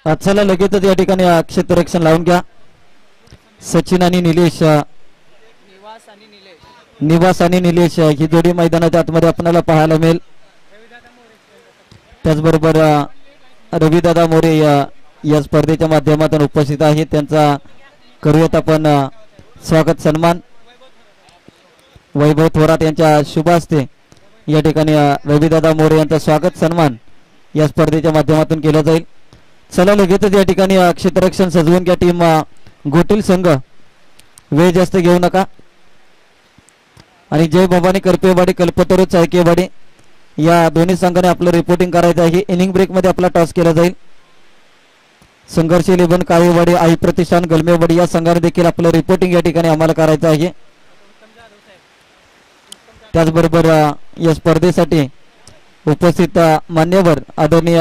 चला लगेचच या ठिकाणी क्षेत्ररक्षण लावून घ्या. सचिन आणि निलेश, निवास आणि निलेश ही जोडी मैदानाच्या आतमध्ये आपल्याला पाहायला मिळेल. त्याचबरोबर रविदादा मोरे या स्पर्धेच्या माध्यमातून उपस्थित आहेत. त्यांचा करूयात आपण स्वागत सन्मान. वैभव थोरात यांच्या शुभ हस्ते या ठिकाणी रविदादा मोरे यांचा स्वागत सन्मान या स्पर्धेच्या माध्यमातून केला जाईल. चला लगेचच या ठिकाणी क्षेत्ररक्षण सजवून घ्या. टीम गोटील संघ वेळ जास्त घेऊ नका. आणि जय भवानी करपेवाडी कल्पतरू चायकेवाडी या दोन्ही संघाने आपलं रिपोर्टिंग करायचं आहे. इनिंग ब्रेक मध्ये आपला टॉस केला जाईल. संघर्ष 11 काळेवाडी आई प्रतिष्ठान गलमेवाडी या संघाने देखील आपलं रिपोर्टिंग या ठिकाणी आम्हाला करायचं आहे. त्याचबरोबर या स्पर्धेसाठी उपस्थित मान्यवर आदरणीय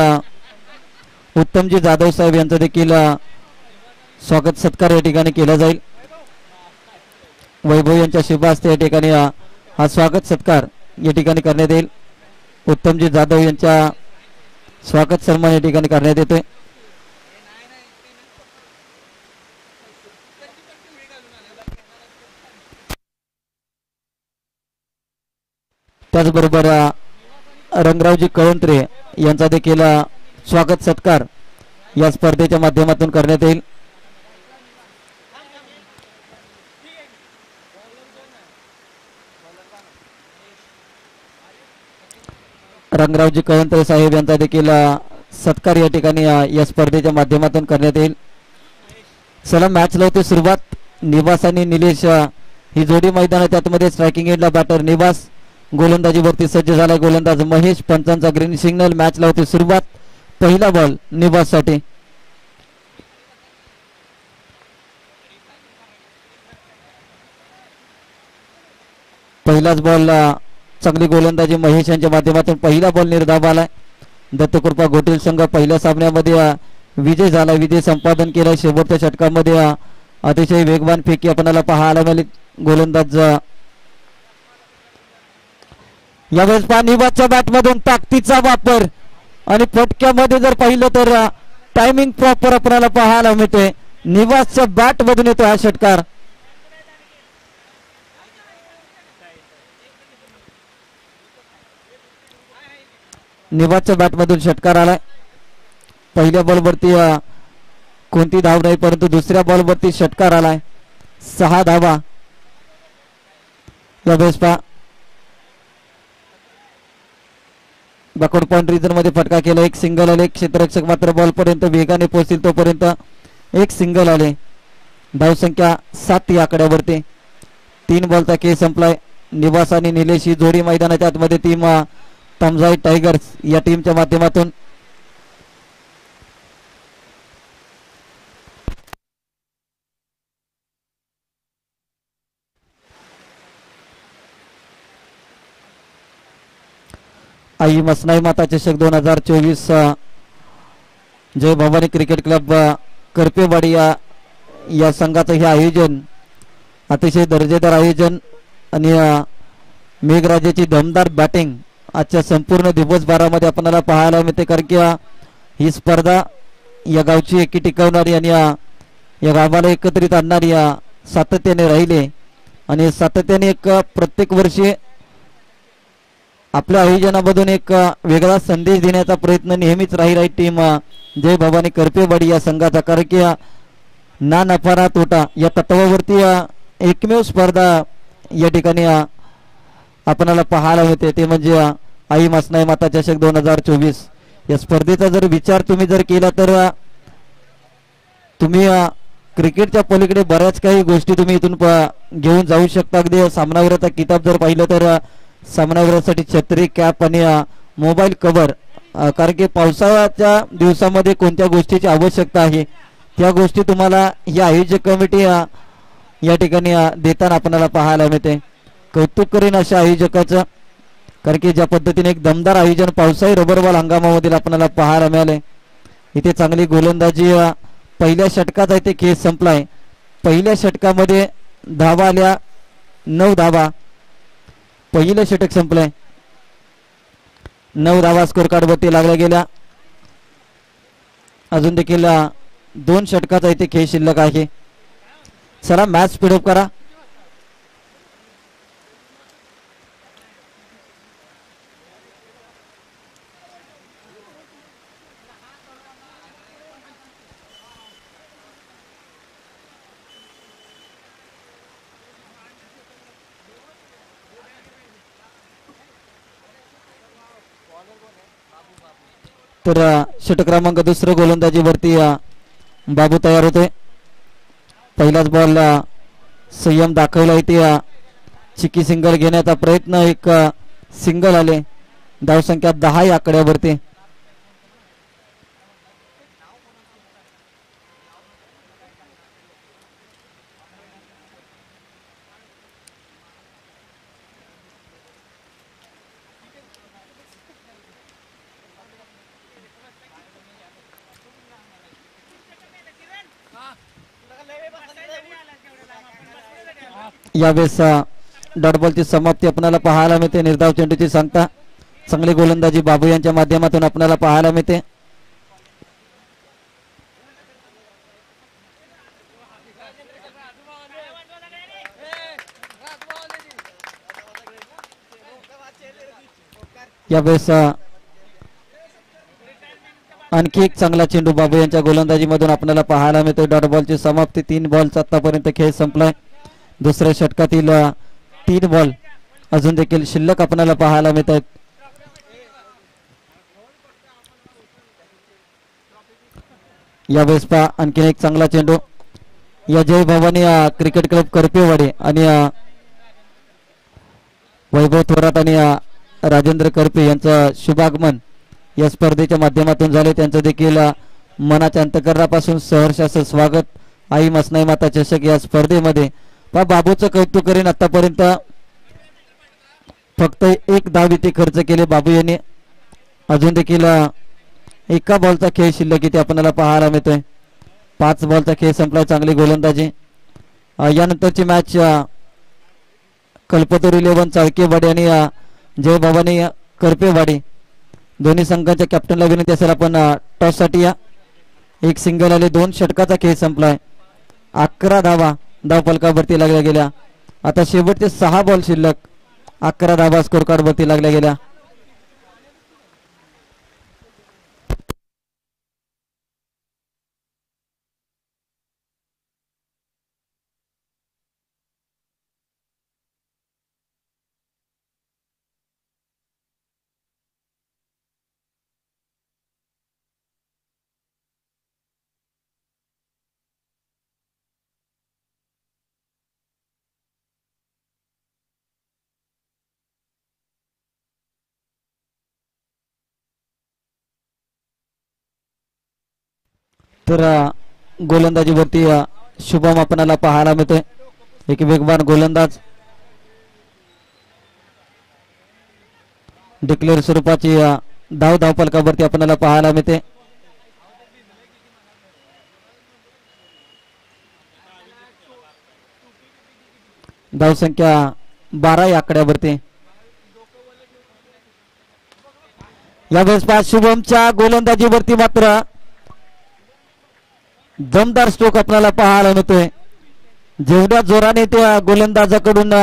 उत्तमजी जाधव साहेब यांचा देखील स्वागत सत्कार या ठिकाणी केला जाईल. वैभव यांच्या शुभ हस्ते या ठिकाणी हा स्वागत सत्कार या ठिकाणी करण्यात येईल. उत्तमजी जाधव यांच्या स्वागत सन्मान या ठिकाणी करण्यात येतोय. त्याचबरोबर रंगरावजी कळंत्रे यांचा देखील स्वागत सत्कार या स्पर्धेच्या माध्यमातून करण्यात येईल. रंगरावजी कळंत्रे साहेब यांचा देखील सत्कार या ठिकाणी या स्पर्धेच्या माध्यमातून करण्यात येईल. चला मॅच लावते सुरुवात. निवास आणि निलेश ही जोडी मैदानाच्या आतमध्ये स्ट्रायकिंग एंडला बॅटर निवास, गोलंदाजीवरती सज्ज झाला गोलंदाज महेश. पंचांचा ग्रीन सिग्नल. मॅच लावते सुरुवात. पहिला बॉल निवास साठी. पहिलाच बॉल चांगली गोलंदाजी महेश यांच्या माध्यमातून पहिला बॉल निर्धाव आलाय. दत्तकृपा गोटील संघ पहिल्या सामन्यामध्ये विजय झाला, विजय संपादन केला. शेवटच्या षटकामध्ये अतिशय वेगवान फेकी आपल्याला पाहायला मिळाली. गोलंदाज यावेळेस निवासच्या बॅटमधून ताकदीचा वापर आणि फटक्यामध्ये जर पाहिलं तर टायमिंग प्रॉपर आपल्याला पाहायला मिळते. निवासच्या बॅट मधून येतो हा षटकार. निवासच्या बॅट मधून षटकार आलाय. पहिल्या बॉलवरती कोणती धाव नाही, परंतु दुसऱ्या बॉलवरती षटकार आलाय. 6 धावा यावेळेस बॅकवर्ड पॉइंट रिजन मध्ये फटका केला. एक सिंगल आले. क्षेत्ररक्षक मात्र बॉल पर्यंत वेगाने पोहोचतील तोपर्यंत एक सिंगल आले. धावसंख्या 7 या आकड्यावरती. 3 बॉलचा खेळ संपलाय. निवास आणि निलेश ही जोडी मैदानाच्या आतमध्ये टीम तमजाई टायगर्स या टीमच्या माध्यमातून आई मसनाई माता चषक 2024 जय भवानी क्रिकेट क्लब करपेवाडी या संघाचं हे आयोजन अतिशय दर्जेदार आयोजन आणि मेघराजाची दमदार बॅटिंग आजच्या संपूर्ण दिवसभरामध्ये आपल्याला पाहायला मिळते. कारण की ही स्पर्धा या गावची एकी टिकवणारी आणि या गावाला एकत्रित आणणारी सातत्याने राहिले आणि सातत्याने एक प्रत्येक वर्षी आपल्या आयोजनामधून एक वेगळा संदेश देण्याचा प्रयत्न नेहमीच राहील टीम जय भवानी करपेवाडी या संघाचा. कारण की ना नफा ना तोटा या तत्वावरती एकमेव स्पर्धा या ठिकाणी आपल्याला पाहायला मिळते, ते म्हणजे आई मसनाई माता चषक 2024 या स्पर्धेचा जर विचार तुम्ही जर केला तर तुम्ही क्रिकेटच्या पलीकडे बऱ्याच काही गोष्टी तुम्ही इथून घेऊन जाऊ शकता. अगदी सामनावीराचा किताब जर पाहिलं तर सामनावीरासाठी छत्री, कॅप आणि मोबाईल कव्हर. कारण की पावसाळ्याच्या दिवसामध्ये कोणत्या गोष्टीची आवश्यकता आहे त्या गोष्टी तुम्हाला ही आयोजक कमिटी या ठिकाणी देताना आपल्याला पाहायला मिळते. कौतुक करीन अशा आयोजकाचं. कारण की ज्या पद्धतीने एक दमदार आयोजन पावसाळी रबर बॉल हंगामामधील आपल्याला पाहायला मिळाले. इथे चांगली गोलंदाजी पहिल्या षटकात आहे ते खेळ संपलाय. पहिल्या षटकामध्ये धावा आल्या 9 धावा. पहिलं षटक संपलंय. 9 धावा स्कोर कार्ड वरती लागल्या गेल्या. अजून देखील 2 षटकाचा इथे खेळ शिल्लक आहे. चला मॅच स्पीडअप करा. तर षटक क्रमांक 2 गोलंदाजीवरती बाबू तयार होते. पहिलाच बॉल संयम दाखवला इथे. चिकी सिंगल घेण्याचा प्रयत्न, एक सिंगल आले. धावसंख्या 10 या आकड्यावरती. यावेळेस डॉट बॉलची समाप्ती आपल्याला पाहायला मिळते. निर्धाव चेंडूची सांगता चांगली गोलंदाजी बाबू यांच्या माध्यमातून आपल्याला पाहायला मिळते. यावेळेस आणखी एक चांगला चेंडू बाबू यांच्या गोलंदाजीमधून आपल्याला पाहायला मिळतो. डॉट बॉलची समाप्ती. 3 बॉलचा आतापर्यंत खेळ संपलाय. दुसऱ्या षटकातील 3 बॉल अजून देखील शिल्लक आपल्याला पाहायला मिळत आहेत. यावेळेस पहा आणखी एक चांगला चेंडू. या जय भवानी क्रिकेट क्लब करपेवाडी आणि वैभव थोरात आणि राजेंद्र करपे यांचं शुभागमन या स्पर्धेच्या माध्यमातून झाले. त्यांचं देखील मनाच्या अंतकरणापासून सहर्ष असं स्वागत. आई मसनाई माता चषक या स्पर्धेमध्ये पहा बाबूचं कौतुक करेन. आतापर्यंत फक्त 1 धाव इथे खर्च केले बाबू यांनी. अजून देखील एका बॉलचा खेळ शिल्लक इथे आपल्याला पाहायला मिळतोय. 5 बॉलचा खेळ संपलाय. चांगली गोलंदाजी. यानंतरची मॅच कल्पतरू 11 चाळकेवाडी आणि जय भवानी करपेवाडी दोन्ही संघांच्या कॅप्टनला विनंती असेल आपण टॉस साठी या. एक सिंगल आले. 2 षटकाचा खेळ संपलाय. 11 धावा धाव फलकावरती लागल्या गेल्या. आता शेवटचे 6 बॉल शिल्लक. 11 धावा स्कोर कार्ड वरती लागल्या गेल्या. तर गोलंदाजीवरती शुभम आपणाला पाहायला मिळतोय. एक वेगवान गोलंदाज. डिक्लेअर स्वरूपाची धाव फलकावरती आपल्याला पाहायला मिळते. धावसंख्या 12 या आकड्यावरती. यावेळेस शुभमच्या गोलंदाजीवरती मात्र दमदार स्ट्रोक आपल्याला पाहायला मिळतोय. जेवढ्या जोराने त्या गोलंदाजाकडून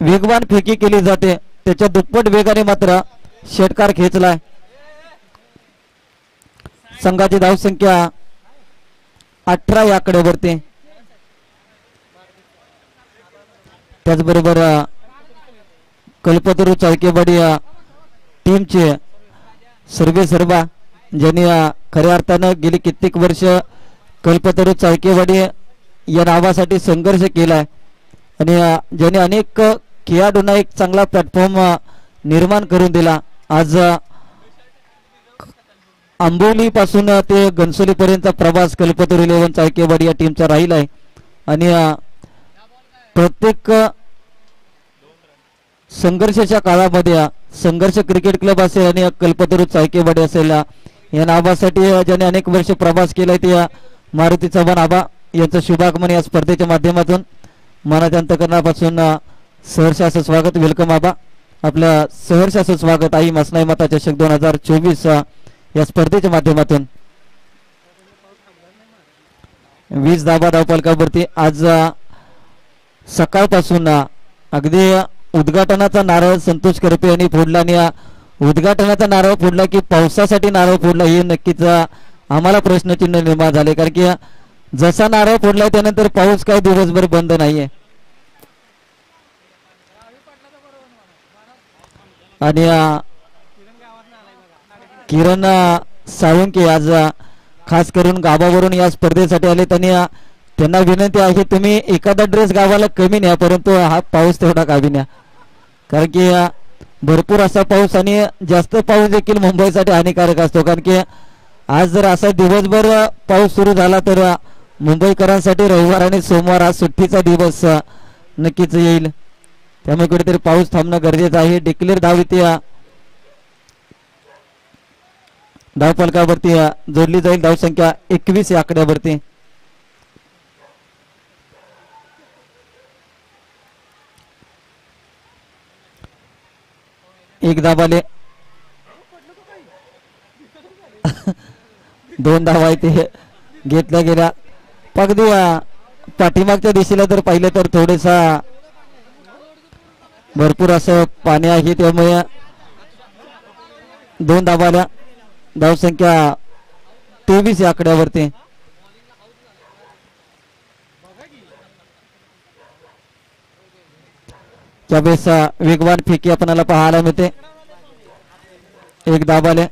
वेगवान फेकी केली जाते त्याच्या दुप्पट वेगाने मात्र षटकार खेचलाय. संघाची धावसंख्या 18 या आकड्यावरती. त्याचबरोबर कल्पतरू चाळकेवाडी टीमचे सर्वा ज्यांनी खऱ्या अर्थानं गेली कित्येक वर्ष कल्पतरू चाळकेवाडी या नावासाठी संघर्ष केलाय आणि ज्यांनी अनेक खेळाडूंना एक चांगला प्लॅटफॉर्म निर्माण करून दिला. आज आंबोली पासून ते घनसोली पर्यंतचा प्रवास कल्पतरू 11 चाळकेवाडी या टीमचा राहिला आहे आणि प्रत्येक संघर्षाच्या काळामध्ये संघर्ष क्रिकेट क्लब असेल आणि कल्पतरू चाळकेवाडी असेल या नावासाठी ज्याने अनेक वर्ष प्रवास केलाय ते मारुती चव्हाण आबा यांचं शुभागमन या स्पर्धेच्या माध्यमातून मनाच्या अंतकरणापासून सहर्ष असं स्वागत. वेलकम आबा. आपलं सहर्ष असं स्वागत. आई मसनाई माता चषक 2024 या स्पर्धेच्या माध्यमातून 20 धाबा धावफलकावरती. आज सकाळपासून अगदी उद्घाटनाचा नारळ संतोष करपे यांनी फोडला आणि उद्घाटनाचा नारळ फोडला की पावसासाठी नारळ फोडला हे नक्कीच आम्हाला प्रश्नचिन्ह निर्माण झाले, कारण की जसा नारळ फोडला त्यानंतर पाऊस काय दिवसभर बंद नाहीये. आणि किरण साळुंके आज खास करून गावावरून या स्पर्धेसाठी आले. त्यांना विनंती आहे तुम्ही एखादा ड्रेस गावाला कमी न्या, परंतु हा पाऊस तेवढा कमी न्या, कारण की भरपूर असा पाऊस आणि जास्त पाऊस देखील मुंबईसाठी हानिकारक असतो. कारण की आज जर असा दिवसभर पाऊस सुरू झाला तर मुंबईकरांसाठी रविवार आणि सोमवार हा सुट्टीचा दिवस नक्कीच येईल. त्यामुळे कुठेतरी पाऊस थांबणं गरजेचं आहे. डिक्लेअर धाव इथे धावफलकावरती जोडली जाईल. धावसंख्या 21 या आकड्यावरती. एक धावाले 2 धावा इथे घेतल्या गेल्या. अगदी पाठीमागच्या दिशेला जर पाहिलं तर थोडेसा भरपूर असं पाणी आहे, त्यामुळे 2 धावाल्या. धावसंख्या 23 या आकड्यावरती. त्यावेळेस वेगवान फेकी आपल्याला पाहायला मिळते. 1 धावाले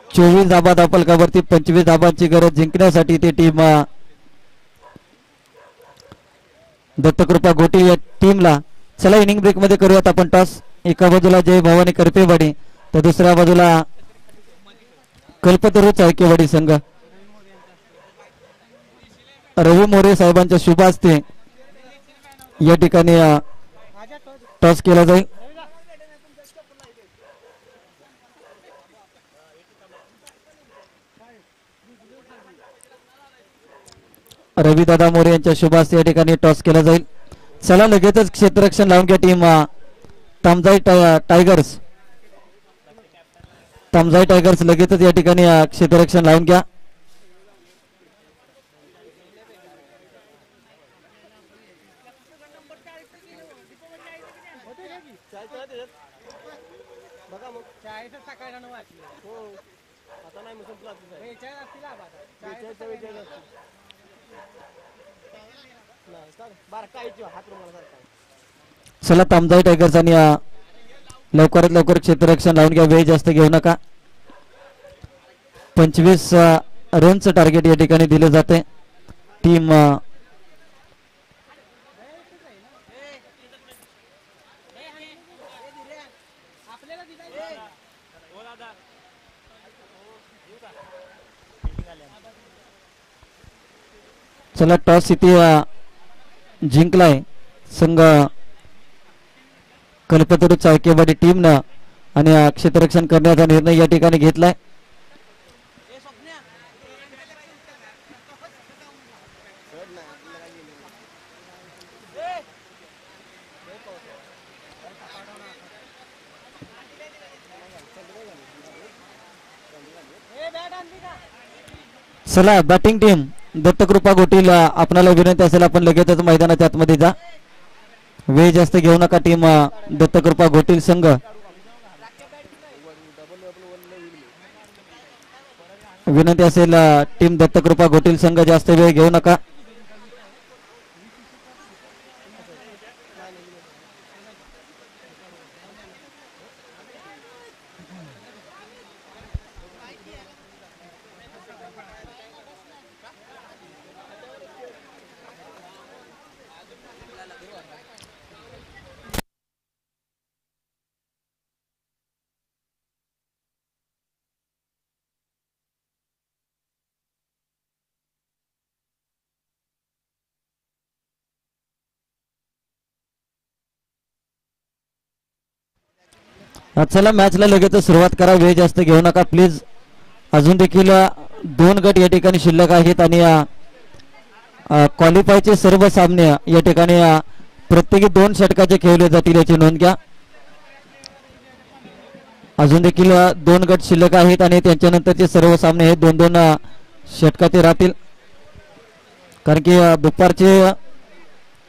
24 धाबा धावफलकावरती. 25 धाबांची गरज जिंकण्यासाठी ती टीम दत्तकृपा घोटी या टीमला. चला इनिंग ब्रेक मध्ये करूयात आपण टॉस. एका बाजूला जय भवानी करपेवाडी तर दुसऱ्या बाजूला कल्पतरू चाळकेवाडी संघ. रवी मोरे साहेबांच्या शुभ हस्ते या ठिकाणी टॉस केला जाईल. रविदादा मोरे यांच्या शुभ हस्ते या ठिकाणी टॉस केला जाईल. चला लगेचच क्षेत्ररक्षण लावून घ्या team Tamjai tigers. Tamjai tigers लगेचच या ठिकाणी क्षेत्ररक्षण लावून घ्या. चला तामजाई टायगर्स आणि लवकरात लवकर क्षेत्ररक्षण लावून घ्या. वेळ जास्त घेऊ नका. 25 रनचं टार्गेट या ठिकाणी दिले जाते. टीम चला टॉस इथे जिंकलाय संघ कल्पतरू चाळकेवाडी टीमनं आणि क्षेत्ररक्षण करण्याचा निर्णय या ठिकाणी घेतलाय. चला बॅटिंग टीम दत्तकृपा घोटीला आपणाला विनंती असेल आपण लगेचच मैदानाच्या आतमध्ये जा. वेळ जास्त घेऊ नका. टीम दत्तकृपा घोटील संघ विनंती असेल टीम दत्तकृपा घोटील संघ जास्त वेळ घेऊ नका. चला मॅचला लगेच सुरुवात करा. वेळ जास्त घेऊ नका प्लीज. अजून देखील 2 गट या ठिकाणी शिल्लक आहेत आणि क्वालिफायचे सर्व सामने या ठिकाणी प्रत्येकी 2 षटकाचे खेळले जातील याची नोंद घ्या. अजून देखील 2 गट शिल्लक आहेत आणि त्यांच्यानंतरचे सर्व सामने हे 2-2 षटकाचे राहतील. कारण की दुपारचे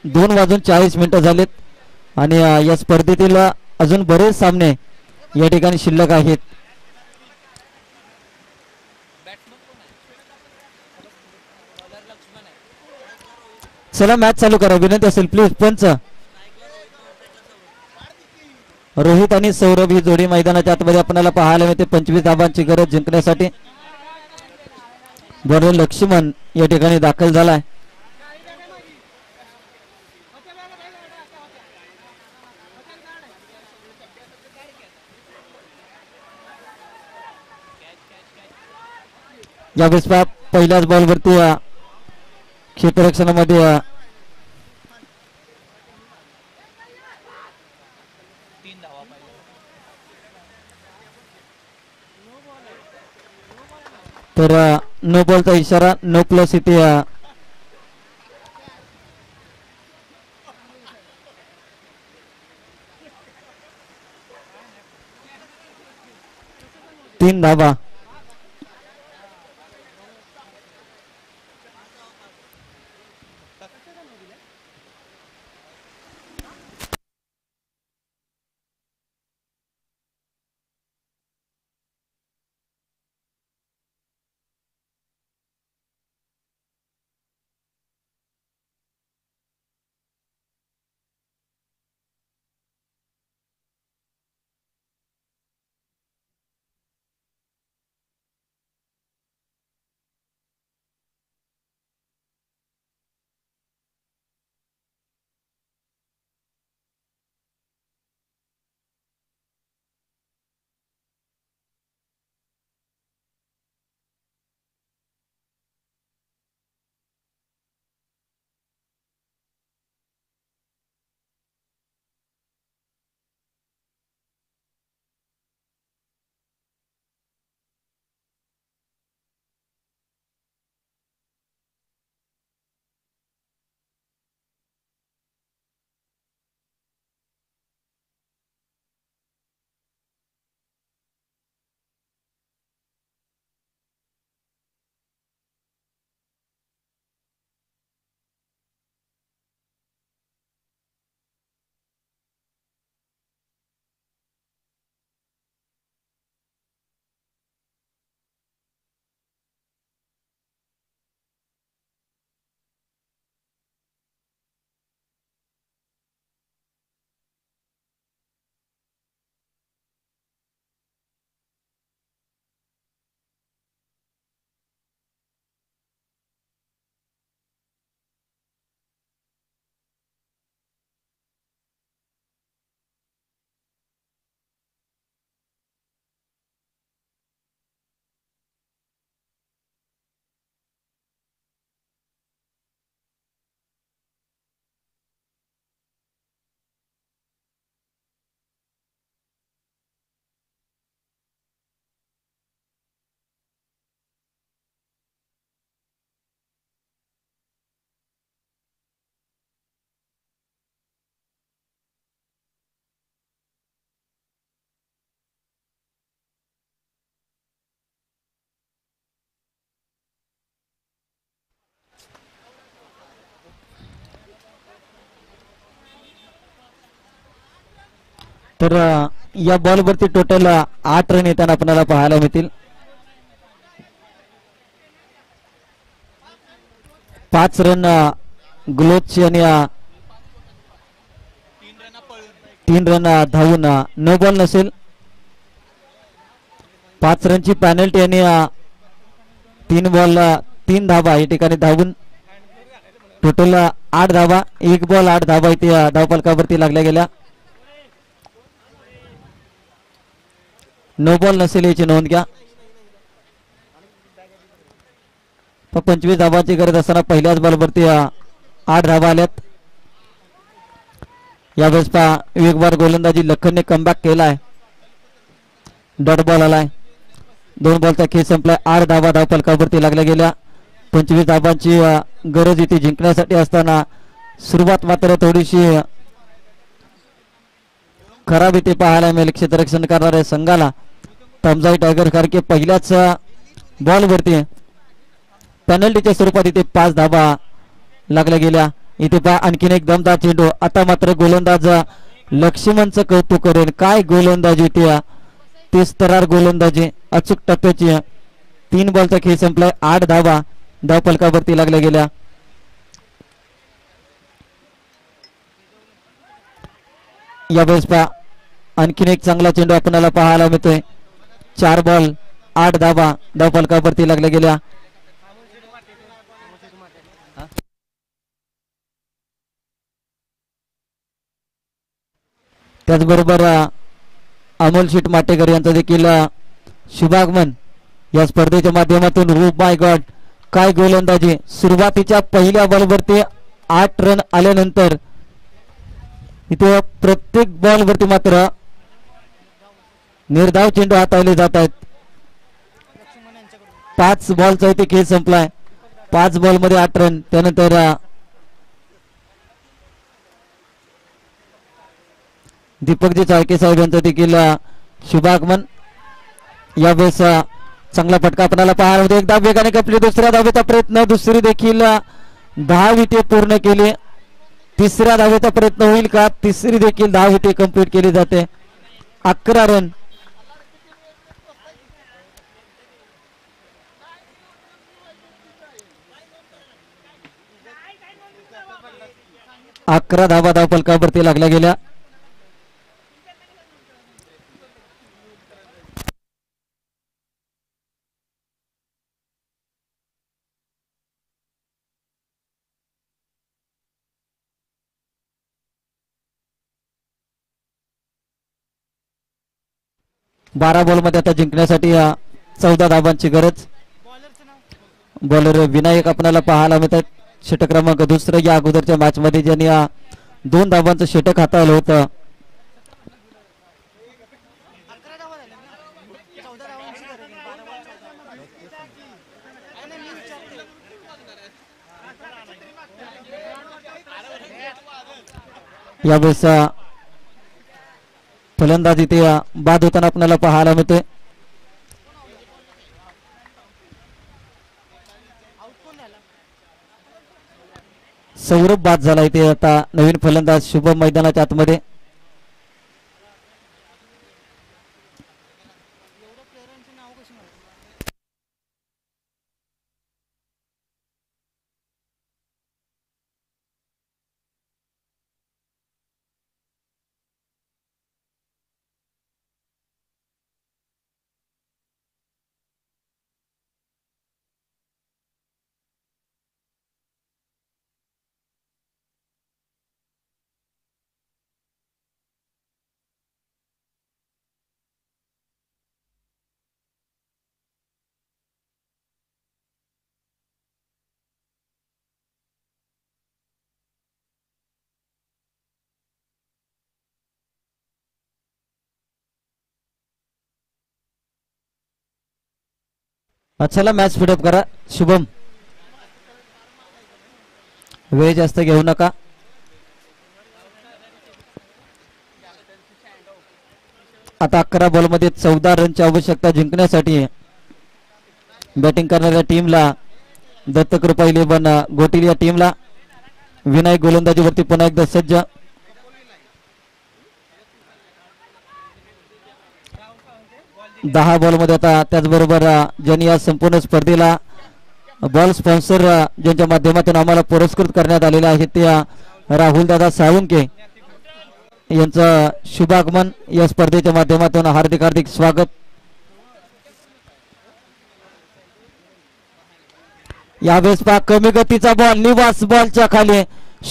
2:40 झालेत आणि या स्पर्धेतील अजून बरेच सामने या ठिकाणी शिल्लक आहेत. चला मॅच चालू करा, विनंती असेल प्लीज. पंच रोहित आणि सौरभ ही जोडी मैदानाच्या आतमध्ये आपल्याला पाहायला मिळते. 25 धाबांची गरज जिंकण्यासाठी बरोबर लक्ष्मण या ठिकाणी दाखल झालाय. यावेळेस पहिल्याच बॉलवरती क्षेत्ररक्षणामध्ये 9 बॉलचा इशारा. 9+ इथे 3 धाबा. तर या बॉलवरती टोटल 8 रन येताना आपल्याला पाहायला मिळतील. 5 रन ग्लोबची आणि 3 रन धावून 9 बॉल नसेल. 5 रनची पॅनल्टी आणि 3 बॉल 3 धाबा या ठिकाणी धावून टोटल 8 धाबा. 1 बॉल 8 धाबा इथे धावफलकावरती लागल्या गेल्या. 9 बॉल नसेल याची नोंद घ्या. 25 धाबांची गरज असताना पहिल्याच बॉलवरती 8 धाबा आल्यात. यावेळेस वेगवार गोलंदाजी लखनने कमबॅक केलाय. डॉट बॉल आलाय. 2 बॉलचा खेळ संपलाय. 8 धाबा धावफलकावरती लागल्या गेल्या. 25 धाबांची गरज इथे जिंकण्यासाठी असताना सुरुवात मात्र थोडीशी खराब इथे पाहायला मिळेल क्षेत्ररक्षण करणाऱ्या संघाला तमजाई टायगर कारण की पहिल्याच बॉलवरती पेनल्टीच्या स्वरूपात इथे 5 धाबा लागल्या गेल्या. इथे पहा आणखीन एक दमदार चेंडू. आता मात्र गोलंदाज लक्ष्मणचं कौतुक करेल. काय गोलंदाजी ती तेस्तरार गोलंदाजी अचूक टप्प्याची. 3 बॉलचा खेळ संपलाय. 8 धाबा धावफलकावरती लागल्या गेल्या. यावेळेस पहा आणखीन एक चांगला चेंडू आपल्याला पाहायला मिळतोय. 4 बॉल 8 धाबा धावफलकावरती लागल्या गेल्या. त्याचबरोबर अमोल शेठ माटेकर यांचं देखील शुभागमन या स्पर्धेच्या माध्यमातून. माय गॉड काय गोलंदाजी. सुरुवातीच्या पहिल्या बॉलवरती 8 रन आल्यानंतर इथे प्रत्येक बॉलवरती मात्र निर्धाव चेंडू हाताळले जात आहेत. 5 बॉलचा इथे खेळ संपलाय. 5 बॉल मध्ये 8 रन. त्यानंतर दीपकजी चाळके साहेब यांचं देखील शुभागमन. यावेळेस चांगला फटका आपल्याला पाहायला होता. एकदा वेगाने कपली. दुसऱ्या धावेचा प्रयत्न. दुसरी देखील 10 विटे पूर्ण केली. तिसऱ्या धावेचा प्रयत्न होईल का. तिसरी देखील 10 विटे कंप्लीट केली जाते. 11 रन. अकरा धावा धावफलकावरती लागल्या गेल्या. बारा बॉल मध्ये आता जिंकण्यासाठी 14 धावांची गरज. बॉलर विनायक आपल्याला पाहायला मिळतात. षटक क्रमांक दुसरं. या अगोदरच्या मॅच मध्ये ज्यांनी 2 धावांचं षटक हाताळलं होतं. यावेळेस फलंदाज इथे बाद होताना आपल्याला पाहायला मिळते. सौरभ बाद झाला इथे. आता नवीन फलंदाज शुभम मैदानाच्या आतमध्ये. चला मॅच स्पीडअप करा. शुभम वेळ जास्त घेऊ नका. आता 11 बॉल मध्ये 14 रनची आवश्यकता जिंकण्यासाठी बॅटिंग करणाऱ्या टीमला दत्तकृपा 11 गोटील या टीमला विनायक गोलंदाजीवरती पुन्हा एकदा सज्ज. दहा बॉल मध्ये आता. त्याचबरोबर ज्यांनी या संपूर्ण स्पर्धेला बॉल स्पॉन्सर ज्यांच्या माध्यमातून आम्हाला पुरस्कृत करण्यात आलेले आहेत ते राहुल दादा साळुंके यांचं शुभागमन या स्पर्धेच्या माध्यमातून हार्दिक हार्दिक स्वागत. यावेळेस पहा कमी गतीचा बॉल. निवास बॉलच्या खाली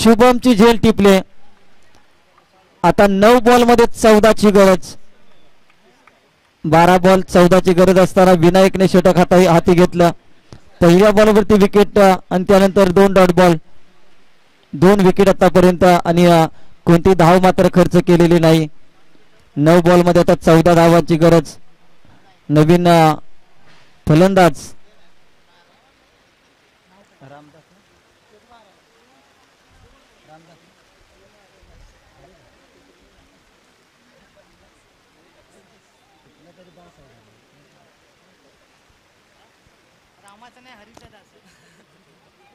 शुभमची झेल टिपले. आता 9 बॉल मध्ये 14 ची गरज. 12 बॉल 14 ची गरज असताना विनायकने षटक हाती घेतलं. पहिल्या बॉलवरती विकेट आणि त्यानंतर 2 डॉट बॉल. 2 विकेट आतापर्यंत आणि कोणती धाव मात्र खर्च केलेली नाही. 9 बॉल मध्ये आता 14 धावांची गरज. नवीन फलंदाज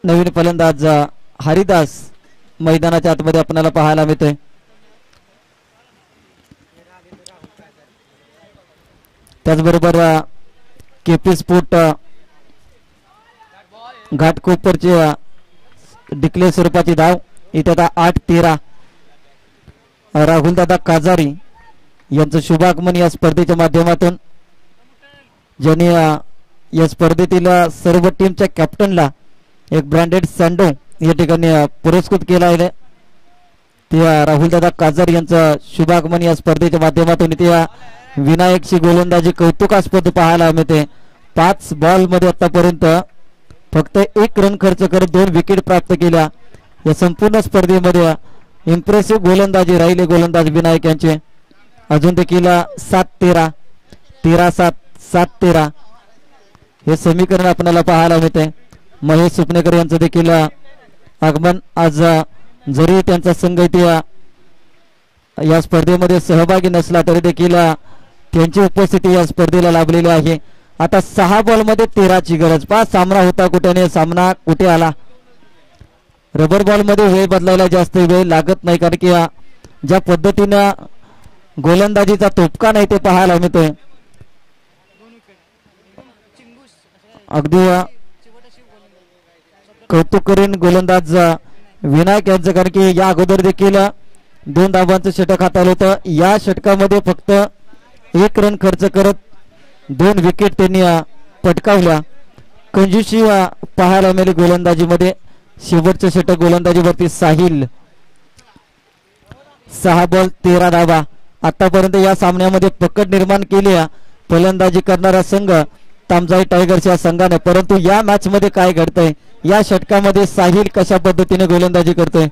नवीन फलंदाज हरिदास मैदानाच्या आतमध्ये आपल्याला पाहायला मिळतोय. त्याचबरोबर केपी स्पोर्ट घाटकोपरची डिक्लेअर स्वरूपाची धाव इथे आता 8-13. राहुलदादा काजारी यांचं शुभागमन या स्पर्धेच्या माध्यमातून, ज्यांनी या स्पर्धेतील सर्व टीमच्या कॅप्टनला एक ब्रँडेड सँडो या ठिकाणी पुरस्कृत केला आहे. ते राहुलदादा काजारी यांचं शुभागमन या स्पर्धेच्या माध्यमातून इथे विनायकची गोलंदाजी कौतुकास्पद पाहायला मिळते. 5 बॉलमध्ये आतापर्यंत फक्त 1 रन खर्च करत 2 विकेट प्राप्त केल्या. या संपूर्ण स्पर्धेमध्ये इम्प्रेसिव्ह गोलंदाजी राहिले गोलंदाज विनायक यांचे. अजून देखील 7-13, 13-7, 7-13 हे समीकरण आपल्याला पाहायला मिळते. महेश सुपनेकर यांचं देखील आगमन आज, जरी त्यांचा संघ इथे या स्पर्धेमध्ये सहभागी नसला तरी देखील त्यांची उपस्थिती या स्पर्धेला लाभलेली आहे. आता 6 बॉलमध्ये 13ची गरज. सामना होता कुठे नाही, सामना कुठे आला. रबर बॉल मध्ये वेळ बदलायला जास्त वेळ लागत नाही, कारण की ज्या पद्धतीनं गोलंदाजीचा तोपका नाही ते पाहायला मिळतोय. अगदी कौतुक करीन गोलंदाज विनायक यांचं, कारण की या अगोदर देखील 2 धावांचं षटक हाताळलं होतं. या षटकामध्ये फक्त 1 रन खर्च करत 2 विकेट त्यांनी पटकावल्या. कंजूसी पाहायला मिळाली गोलंदाजीमध्ये. शेवटचं षटक गोलंदाजीवरती साहिल. 6 बॉल 13 धावा. आतापर्यंत या सामन्यामध्ये पकड निर्माण केली फलंदाजी करणारा संघ तामजाई टायगर्स या संघाने. परंतु या मॅच मध्ये काय घडतंय, या षटकामध्ये साहिल कशा पद्धतीने गोलंदाजी करतोय.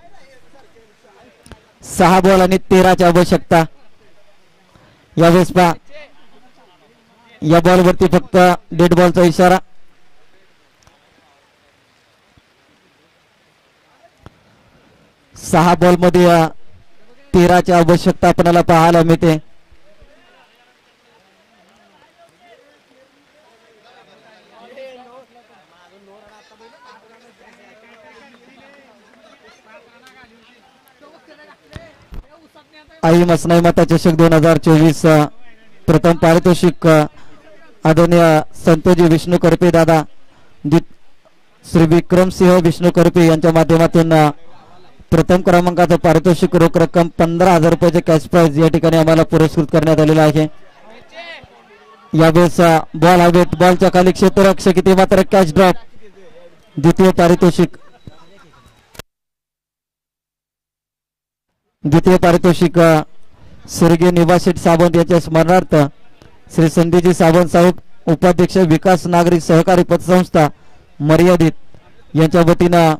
6 बॉल आणि 13ची आवश्यकता. यावेळेस पहा, या बॉलवरती फक्त डेड बॉलचा इशारा. 6 बॉल मध्ये 13ची आवश्यकता आपल्याला पाहायला मिळते. आई मसनाई माता चषक 2024 प्रथम पारितोषिक आदरणीय संतोजी विष्णू करपे दादा, श्री विक्रमसिंह विष्णू करपे यांच्या माध्यमातून प्रथम क्रमांकाचं पारितोषिक रोख रक्कम 15,000 रुपयाचे कॅश प्राइज या ठिकाणी आम्हाला पुरस्कृत करण्यात आलेला आहे. यावेळेस बॉल हवेत, बॉलच्या खाली क्षेत्ररक्षक किती मात्र कॅच ड्रॉप. द्वितीय पारितोषिक स्वर्गीय निवासित सावंत यांच्या स्मरणार्थ श्री संदीजी सावंत साहेब उपाध्यक्ष विकास नागरिक सहकारी पतसंस्था मर्यादित यांच्या वतीनं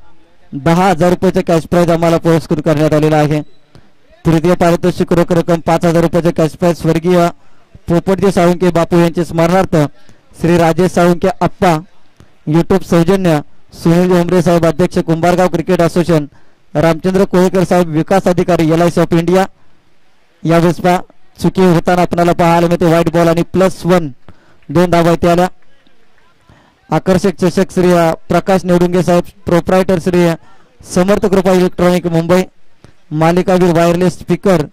10,000 रुपयाचे कॅश प्राइज आम्हाला पुरस्कृत करण्यात आलेला आहे. तृतीय पारितोषिक रोख रक्कम 5,000 रुपयाचे कॅश प्राइज स्वर्गीय पोपटजी साळुंके बापू यांच्या स्मरणार्थ श्री राजेश साळुंके आप्पा युट्यूब सौजन्य सुनील उमरे साहेब अध्यक्ष कुंभारगाव क्रिकेट असोसिएशन रामचंद्र कोळेकर साहेब विकास अधिकारी LIC ऑफ इंडिया. यावेळेस चुकी होताना आपल्याला पाहायला मिळते. व्हाईट बॉल आणि +1 2 धावा इथे आल्या. आकर्षक चषक श्री प्रकाश निवडुंगे साहेब प्रोप्रायटर श्री समर्थ कृपा इलेक्ट्रॉनिक मुंबई. मालिकावीर वायरलेस स्पीकर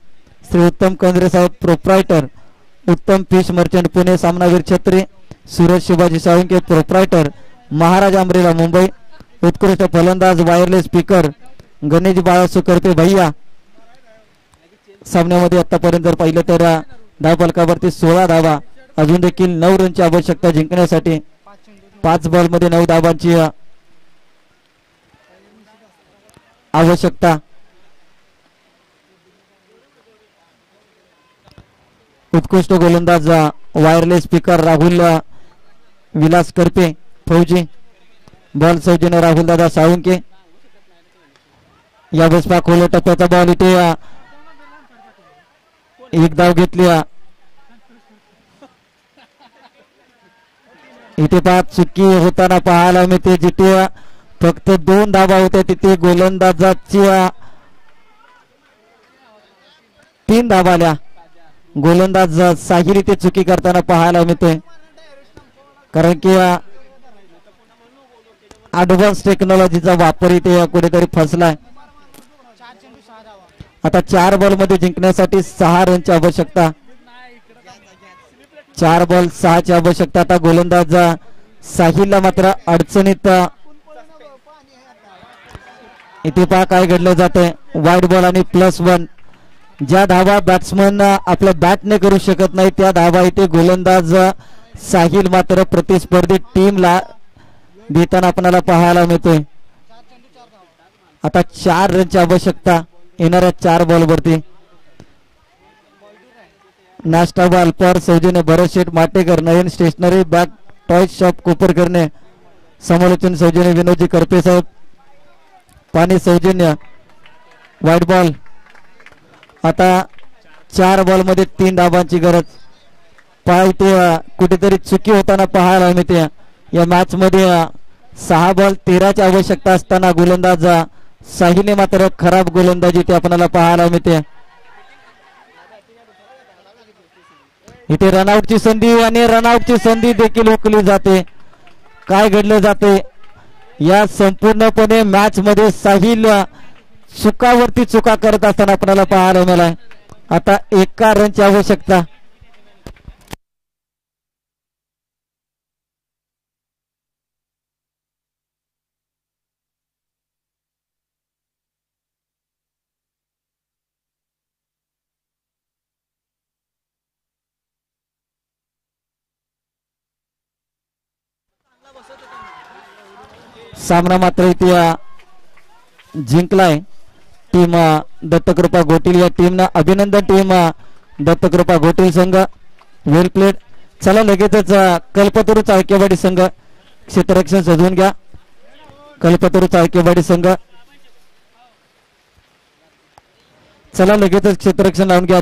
श्री उत्तम कंद्रे साहेब प्रोप्रायटर उत्तम फिश मर्चंट पुणे. सामनावीर छत्री सूरज शिवाजी साळुंके प्रोप्रायटर महाराज अमरेला मुंबई. उत्कृष्ट फलंदाज वायरलेस स्पीकर गणेश बाळासू करपे भैया. सामन्यामध्ये आतापर्यंत जर पाहिलं तर धावफलकावरती 16 धावा. अजून देखील 9 रनची आवश्यकता जिंकण्यासाठी. 5 बॉल मध्ये 9 धावांची आवश्यकता. उत्कृष्ट गोलंदाज वायरलेस स्पीकर राहुल विलास करपे फौजी. बॉल सौजन्य राहुल दादा साळुंके. यावेळेस खोल टप्प्याचा बॉल इथे 1 धाव घेतली. इथे चुकी होताना पाहायला मिळते. जिथे फक्त 2 धावा होत्या तिथे गोलंदाजाची 3 धावा आल्या. गोलंदाज साहिल इथे चुकी करताना पाहायला मिळतोय, कारण की ऍडव्हान्स टेक्नॉलॉजीचा वापर इथे कुठेतरी फसलाय. आता 4 बॉल मध्ये जिंकण्यासाठी 6 रनची आवश्यकता, 4 बॉल 6 ची आवश्यकता. आता गोलंदाज साहिलला मात्र अडचणीत इथे पहा काय घडलं जाते. वाईड बॉल आणि +1. ज्या धावा बॅट्समन आपल्या बॅटने करू शकत नाही त्या धावा इथे गोलंदाज साहिल मात्र प्रतिस्पर्धी टीमला देताना आपल्याला पाहायला मिळतोय. आता 4 रनची आवश्यकता येणाऱ्या 4 बॉलवरती. नाश्ता बॉल पर सौजन्य भरत शेठ माटेकर, नवीन स्टेशनरी बॅग टॉय शॉप कोपरकरने, समालोचन सौजन्य विनोदजी करपे साहेब, पाणी सौजन्य. वाईट बॉल. आता 4 बॉल मध्ये 3 धाबांची गरज. पाहते कुठेतरी चुकी होताना पाहायला मिळते. या मॅच मध्ये 6 बॉल 13 ची आवश्यकता असताना गोलंदाज साहिलने मात्र खराब गोलंदाजी ते आपल्याला पाहायला मिळते. इथे रनआउटची संधी आणि रनआउटची संधी देखील हुकली जाते. काय घडलं जाते या संपूर्णपणे मॅच मध्ये साहिल चुकावरती चुका करत असताना आपल्याला पाहायला मिळालाय. आता 1 रनची आवश्यकता. सामना मात्र इथे जिंकलाय टीम दत्तकृपा घोटील. या टीमना अभिनंदन. टीम दत्तकृपा घोटील संघ वेल प्लेड. चला लगेचच कल्पतरू चाळकेवाडी संघ क्षेत्ररक्षण सजवून घ्या. कल्पतरू चाळकेवाडी संघ चला लगेचच क्षेत्ररक्षण लावून घ्या.